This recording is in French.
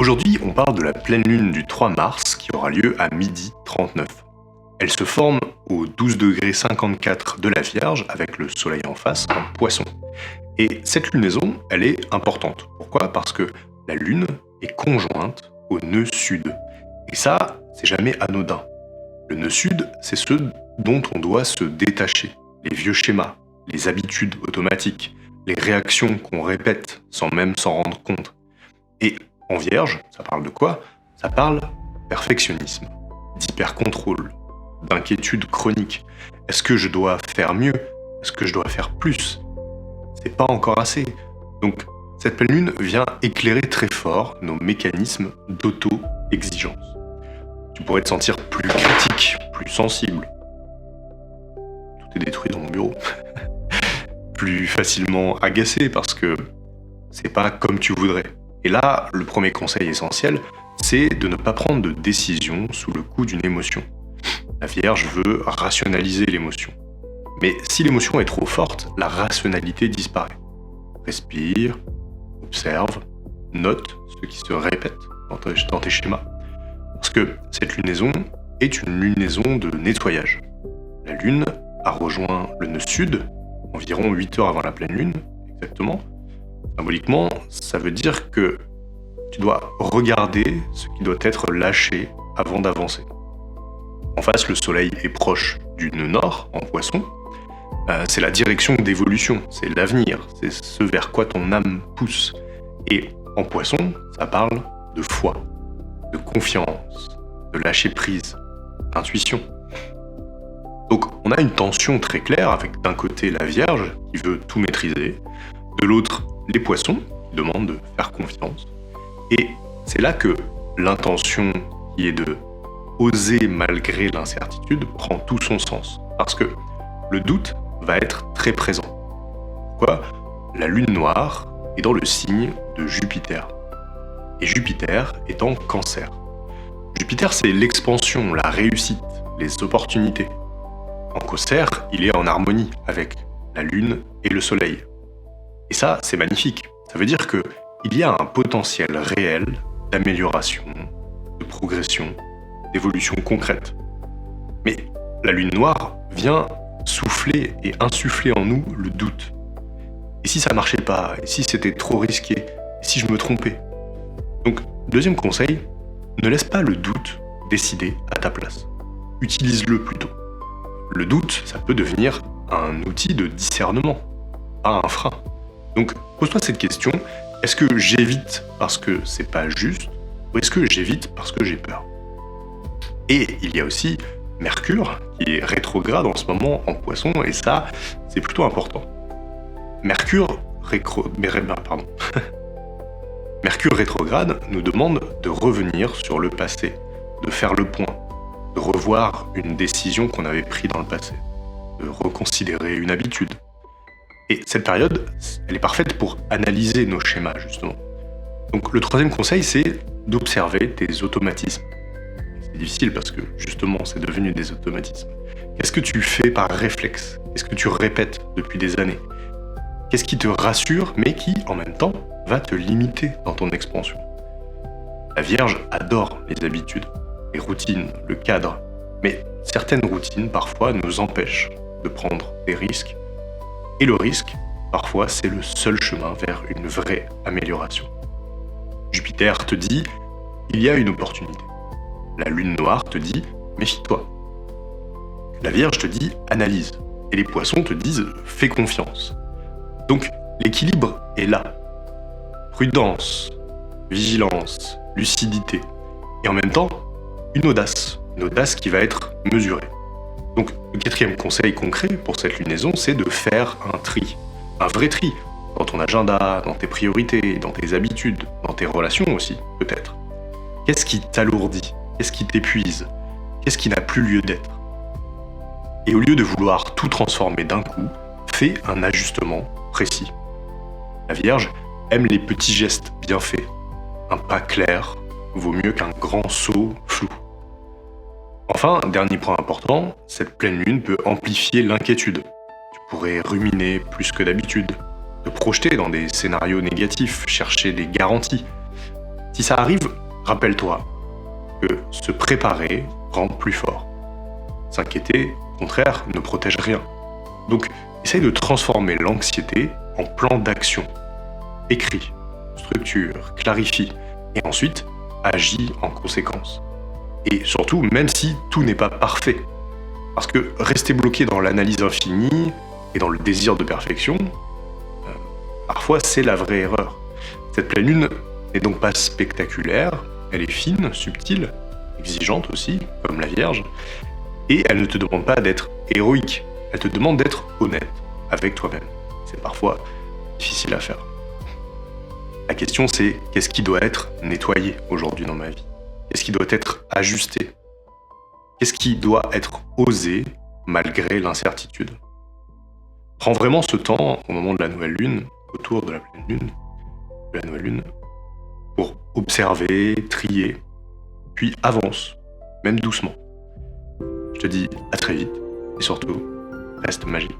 Aujourd'hui, on parle de la pleine lune du 3 mars qui aura lieu à 12h39. Elle se forme au 12 degré 54 de la Vierge avec le soleil en face en Poisson. Et cette lunaison, elle est importante. Pourquoi? Parce que la lune est conjointe au nœud sud. Et ça, c'est jamais anodin. Le nœud sud, c'est ce dont on doit se détacher. Les vieux schémas, les habitudes automatiques, les réactions qu'on répète sans même s'en rendre compte. Et en Vierge, ça parle de quoi? Ça parle perfectionnisme, d'hyper-contrôle, d'inquiétude chronique. Est-ce que je dois faire mieux? Est-ce que je dois faire plus? C'est pas encore assez. Donc, cette pleine lune vient éclairer très fort nos mécanismes d'auto-exigence. Tu pourrais te sentir plus critique, plus sensible. Tout est détruit dans mon bureau. Plus facilement agacé parce que c'est pas comme tu voudrais. Et là, le premier conseil essentiel, c'est de ne pas prendre de décision sous le coup d'une émotion. La Vierge veut rationaliser l'émotion. Mais si l'émotion est trop forte, la rationalité disparaît. Respire, observe, note ce qui se répète dans tes schémas. Parce que cette lunaison est une lunaison de nettoyage. La lune a rejoint le nœud sud, environ 8 heures avant la pleine lune, exactement. Symboliquement, ça veut dire que tu dois regarder ce qui doit être lâché avant d'avancer. En face, le soleil est proche du nœud nord, en Poisson. C'est la direction d'évolution, c'est l'avenir, c'est ce vers quoi ton âme pousse. Et en Poisson, ça parle de foi, de confiance, de lâcher prise, d'intuition. Donc on a une tension très claire avec d'un côté la Vierge qui veut tout maîtriser, de l'autre les Poissons qui demandent de faire confiance. Et c'est là que l'intention qui est de oser malgré l'incertitude prend tout son sens. Parce que le doute va être très présent. Pourquoi? La lune noire est dans le signe de Jupiter. Et Jupiter est en Cancer. Jupiter, c'est l'expansion, la réussite, les opportunités. En Cancer, il est en harmonie avec la lune et le soleil. Et ça, c'est magnifique. Ça veut dire qu'il y a un potentiel réel d'amélioration, de progression, d'évolution concrète. Mais la lune noire vient souffler et insuffler en nous le doute. Et si ça marchait pas? Et si c'était trop risqué? Et si je me trompais? Donc, deuxième conseil, ne laisse pas le doute décider à ta place. Utilise-le plutôt. Le doute, ça peut devenir un outil de discernement, pas un frein. Donc, pose-toi cette question, est-ce que j'évite parce que c'est pas juste, ou est-ce que j'évite parce que j'ai peur? Et il y a aussi Mercure, qui est rétrograde en ce moment en Poisson, et ça, c'est plutôt important. Mercure rétrograde nous demande de revenir sur le passé, de faire le point, de revoir une décision qu'on avait prise dans le passé, de reconsidérer une habitude. Et cette période, elle est parfaite pour analyser nos schémas, justement. Donc le troisième conseil, c'est d'observer tes automatismes. C'est difficile parce que, justement, c'est devenu des automatismes. Qu'est-ce que tu fais par réflexe? Qu'est-ce que tu répètes depuis des années? Qu'est-ce qui te rassure, mais qui, en même temps, va te limiter dans ton expansion? La Vierge adore les habitudes, les routines, le cadre. Mais certaines routines, parfois, nous empêchent de prendre des risques. Et le risque, parfois, c'est le seul chemin vers une vraie amélioration. Jupiter te dit, il y a une opportunité. La lune noire te dit, méfie-toi. La Vierge te dit, analyse. Et les Poissons te disent, fais confiance. Donc, l'équilibre est là. Prudence, vigilance, lucidité. Et en même temps, une audace qui va être mesurée. Donc, le quatrième conseil concret pour cette lunaison, c'est de faire un tri. Un vrai tri. Dans ton agenda, dans tes priorités, dans tes habitudes, dans tes relations aussi, peut-être. Qu'est-ce qui t'alourdit? Qu'est-ce qui t'épuise? Qu'est-ce qui n'a plus lieu d'être? Et au lieu de vouloir tout transformer d'un coup, fais un ajustement précis. La Vierge aime les petits gestes bien faits. Un pas clair vaut mieux qu'un grand saut flou. Enfin, dernier point important, cette pleine lune peut amplifier l'inquiétude. Tu pourrais ruminer plus que d'habitude, te projeter dans des scénarios négatifs, chercher des garanties, Si ça arrive, rappelle-toi que se préparer rend plus fort. S'inquiéter, au contraire, ne protège rien. Donc, essaye de transformer l'anxiété en plan d'action. Écris, structure, clarifie, et ensuite, agis en conséquence. Et surtout, même si tout n'est pas parfait. Parce que rester bloqué dans l'analyse infinie et dans le désir de perfection, parfois c'est la vraie erreur. Cette pleine lune n'est donc pas spectaculaire, elle est fine, subtile, exigeante aussi, comme la Vierge, et elle ne te demande pas d'être héroïque, elle te demande d'être honnête avec toi-même. C'est parfois difficile à faire. La question c'est, qu'est-ce qui doit être nettoyé aujourd'hui dans ma vie? Qu'est-ce qui doit être ajusté? Qu'est-ce qui doit être osé malgré l'incertitude? Prends vraiment ce temps au moment de la nouvelle lune, autour de la pleine lune, de la nouvelle lune, pour observer, trier, puis avance, même doucement. Je te dis à très vite, et surtout, reste magique.